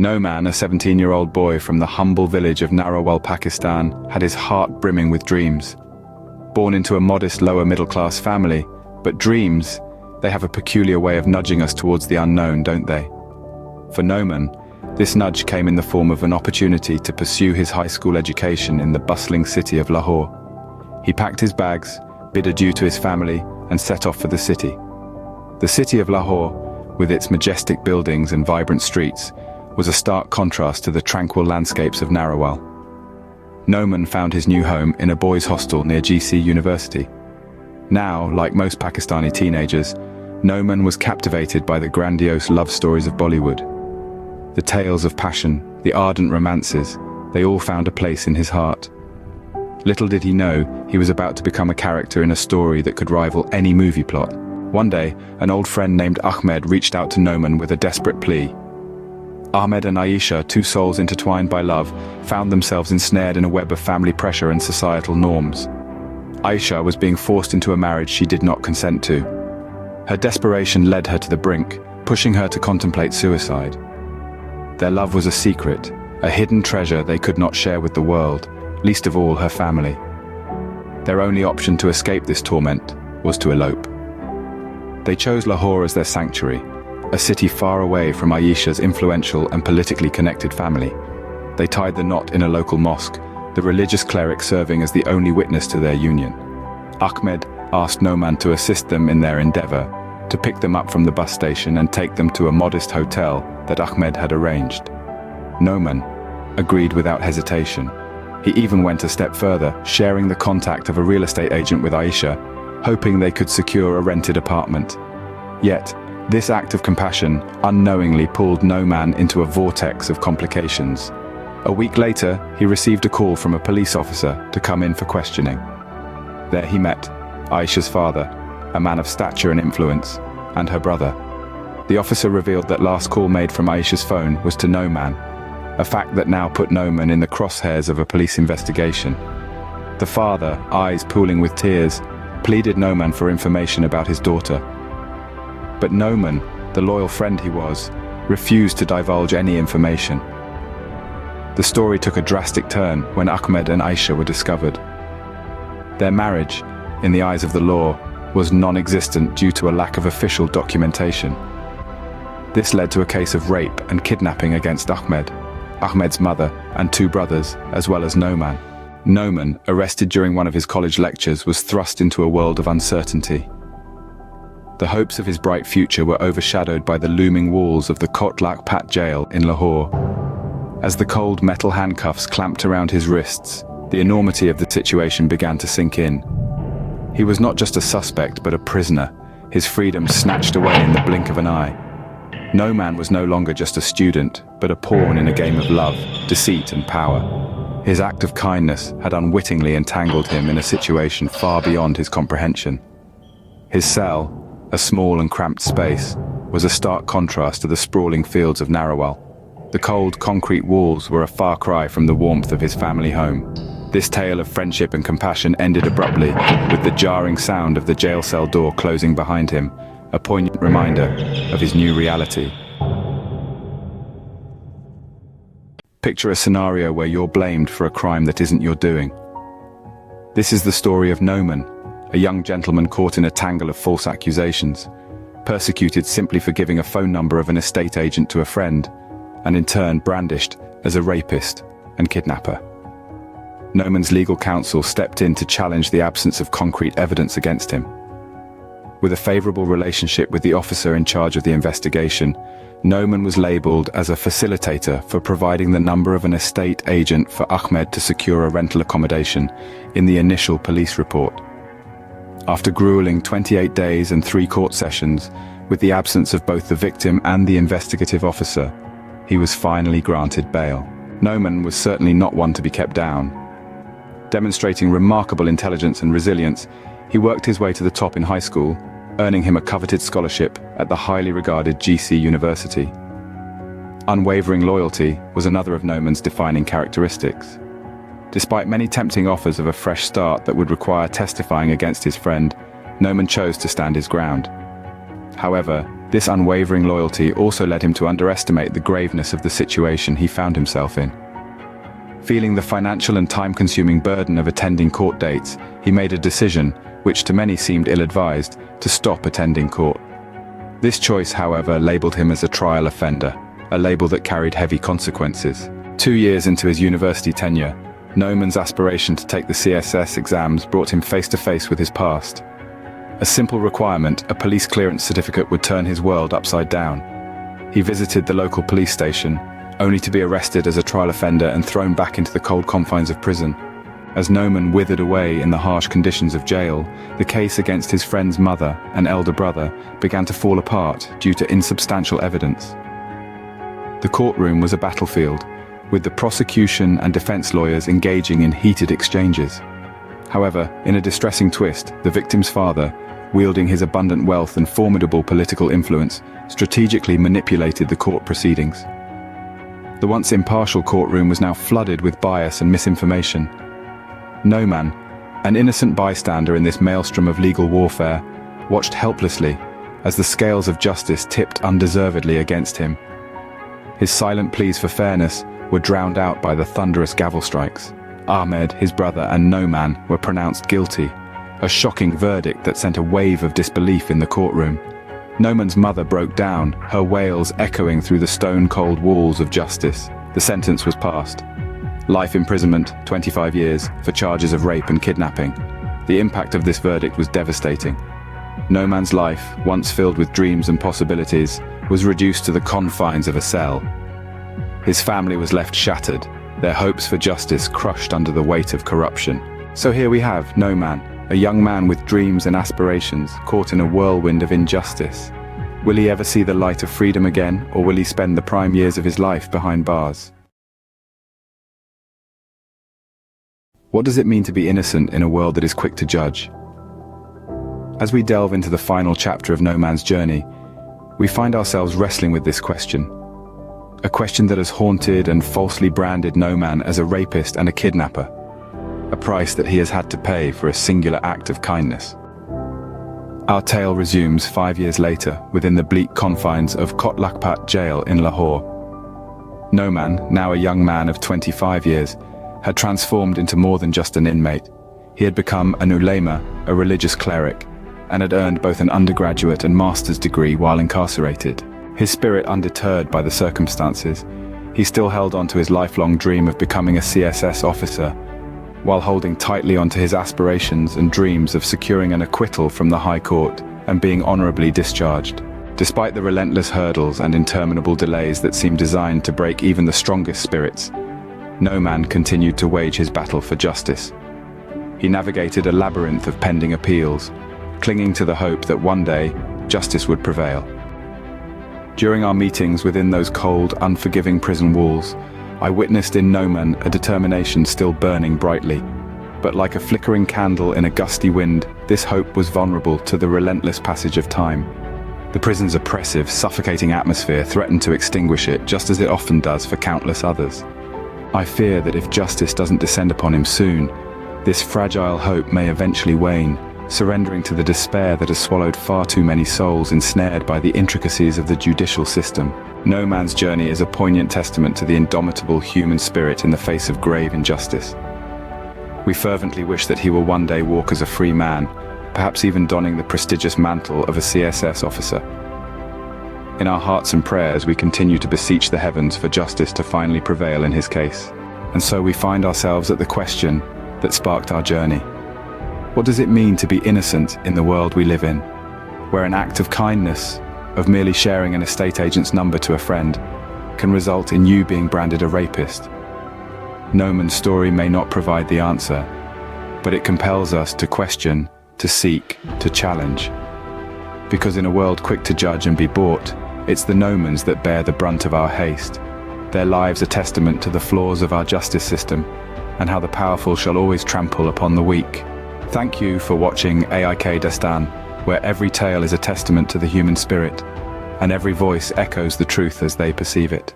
Noman, a 17-year-old boy from the humble village of Narawal, Pakistan, had his heart brimming with dreams. Born into a modest lower-middle-class family, but dreams, they have a peculiar way of nudging us towards the unknown, don't they? For Noman, this nudge came in the form of an opportunity to pursue his high school education in the bustling city of Lahore. He packed his bags, bid adieu to his family, and set off for the city. The city of Lahore, with its majestic buildings and vibrant streets, was a stark contrast to the tranquil landscapes of Narawal. Noman found his new home in a boys' hostel near GC University. Now, like most Pakistani teenagers, Noman was captivated by the grandiose love stories of Bollywood. The tales of passion, the ardent romances, they all found a place in his heart. Little did he know, he was about to become a character in a story that could rival any movie plot. One day, an old friend named Ahmed reached out to Noman with a desperate plea. Ahmed and Aisha, two souls intertwined by love, found themselves ensnared in a web of family pressure and societal norms. Aisha was being forced into a marriage she did not consent to. Her desperation led her to the brink, pushing her to contemplate suicide. Their love was a secret, a hidden treasure they could not share with the world, least of all her family. Their only option to escape this torment was to elope. They chose Lahore as their sanctuary, a city far away from Aisha's influential and politically connected family. They tied the knot in a local mosque, the religious cleric serving as the only witness to their union. Ahmed asked Noman to assist them in their endeavor, to pick them up from the bus station and take them to a modest hotel that Ahmed had arranged. Noman agreed without hesitation. He even went a step further, sharing the contact of a real estate agent with Aisha, hoping they could secure a rented apartment. Yet, this act of compassion unknowingly pulled Noman into a vortex of complications. A week later, he received a call from a police officer to come in for questioning. There he met Aisha's father, a man of stature and influence, and her brother. The officer revealed that last call made from Aisha's phone was to Noman, a fact that now put Noman in the crosshairs of a police investigation. The father, eyes pooling with tears, pleaded Noman for information about his daughter. But Noman, the loyal friend he was, refused to divulge any information. The story took a drastic turn when Ahmed and Aisha were discovered. Their marriage, in the eyes of the law, was non-existent due to a lack of official documentation. This led to a case of rape and kidnapping against Ahmed, Ahmed's mother, and two brothers, as well as Noman. Noman, arrested during one of his college lectures, was thrust into a world of uncertainty. The hopes of his bright future were overshadowed by the looming walls of the Kot Lakh Pat Jail in Lahore. As the cold metal handcuffs clamped around his wrists, the enormity of the situation began to sink in. He was not just a suspect, but a prisoner, his freedom snatched away in the blink of an eye. Noman was no longer just a student, but a pawn in a game of love, deceit, and power. His act of kindness had unwittingly entangled him in a situation far beyond his comprehension. His cell, a small and cramped space, was a stark contrast to the sprawling fields of Narawal. The cold concrete walls were a far cry from the warmth of his family home. This tale of friendship and compassion ended abruptly, with the jarring sound of the jail cell door closing behind him, a poignant reminder of his new reality. Picture a scenario where you're blamed for a crime that isn't your doing. This is the story of Noman, a young gentleman caught in a tangle of false accusations, persecuted simply for giving a phone number of an estate agent to a friend, and in turn brandished as a rapist and kidnapper. Noman's legal counsel stepped in to challenge the absence of concrete evidence against him. With a favorable relationship with the officer in charge of the investigation, Noman was labeled as a facilitator for providing the number of an estate agent for Ahmed to secure a rental accommodation in the initial police report. After grueling 28 days and 3 court sessions, with the absence of both the victim and the investigative officer, he was finally granted bail. Noman was certainly not one to be kept down. Demonstrating remarkable intelligence and resilience, he worked his way to the top in high school, earning him a coveted scholarship at the highly regarded GC University. Unwavering loyalty was another of Noman's defining characteristics. Despite many tempting offers of a fresh start that would require testifying against his friend, Noman chose to stand his ground. However, This unwavering loyalty also led him to underestimate the graveness of the situation he found himself in. Feeling the financial and time-consuming burden of attending court dates, he made a decision, which to many seemed ill-advised, to stop attending court. This choice, however, labeled him as a trial offender, a label that carried heavy consequences. 2 years into his university tenure, Noman's aspiration to take the CSS exams brought him face to face with his past. A simple requirement, a police clearance certificate, would turn his world upside down. He visited the local police station, only to be arrested as a trial offender and thrown back into the cold confines of prison. As Noman withered away in the harsh conditions of jail, the case against his friend's mother and elder brother began to fall apart due to insubstantial evidence. The courtroom was a battlefield, with the prosecution and defense lawyers engaging in heated exchanges. However, in a distressing twist, the victim's father, wielding his abundant wealth and formidable political influence, strategically manipulated the court proceedings. The once impartial courtroom was now flooded with bias and misinformation. Noman, an innocent bystander in this maelstrom of legal warfare, watched helplessly as the scales of justice tipped undeservedly against him. His silent pleas for fairness were drowned out by the thunderous gavel strikes. Ahmed, his brother, and Noman were pronounced guilty, a shocking verdict that sent a wave of disbelief in the courtroom. Noman's mother broke down, her wails echoing through the stone-cold walls of justice. The sentence was passed. Life imprisonment, 25 years, for charges of rape and kidnapping. The impact of this verdict was devastating. Noman's life, once filled with dreams and possibilities, was reduced to the confines of a cell. His family was left shattered, their hopes for justice crushed under the weight of corruption. So here we have Noman, a young man with dreams and aspirations, caught in a whirlwind of injustice. Will he ever see the light of freedom again, or will he spend the prime years of his life behind bars? What does it mean to be innocent in a world that is quick to judge? As we delve into the final chapter of Noman's journey, we find ourselves wrestling with this question. A question that has haunted and falsely branded Noman as a rapist and a kidnapper. A price that he has had to pay for a singular act of kindness. Our tale resumes 5 years later within the bleak confines of Kot Lakh Pat Jail in Lahore. Noman, now a young man of 25 years, had transformed into more than just an inmate. He had become an Ulema, a religious cleric, and had earned both an undergraduate and master's degree while incarcerated. His spirit undeterred by the circumstances, he still held on to his lifelong dream of becoming a CSS officer, while holding tightly onto his aspirations and dreams of securing an acquittal from the High Court and being honorably discharged. Despite the relentless hurdles and interminable delays that seemed designed to break even the strongest spirits, Noman continued to wage his battle for justice. He navigated a labyrinth of pending appeals, clinging to the hope that one day, justice would prevail. During our meetings within those cold, unforgiving prison walls, I witnessed in Noman a determination still burning brightly. But like a flickering candle in a gusty wind, this hope was vulnerable to the relentless passage of time. The prison's oppressive, suffocating atmosphere threatened to extinguish it, just as it often does for countless others. I fear that if justice doesn't descend upon him soon, this fragile hope may eventually wane, surrendering to the despair that has swallowed far too many souls ensnared by the intricacies of the judicial system. Noman's journey is a poignant testament to the indomitable human spirit in the face of grave injustice. We fervently wish that he will one day walk as a free man, perhaps even donning the prestigious mantle of a CSS officer. In our hearts and prayers, we continue to beseech the heavens for justice to finally prevail in his case. And so we find ourselves at the question that sparked our journey. What does it mean to be innocent in the world we live in, where an act of kindness, of merely sharing an estate agent's number to a friend, can result in you being branded a rapist? Noman's story may not provide the answer, but it compels us to question, to seek, to challenge. Because in a world quick to judge and be bought, it's the Nomans that bear the brunt of our haste. Their lives a testament to the flaws of our justice system, and how the powerful shall always trample upon the weak. Thank you for watching AIK Dastan, where every tale is a testament to the human spirit, and every voice echoes the truth as they perceive it.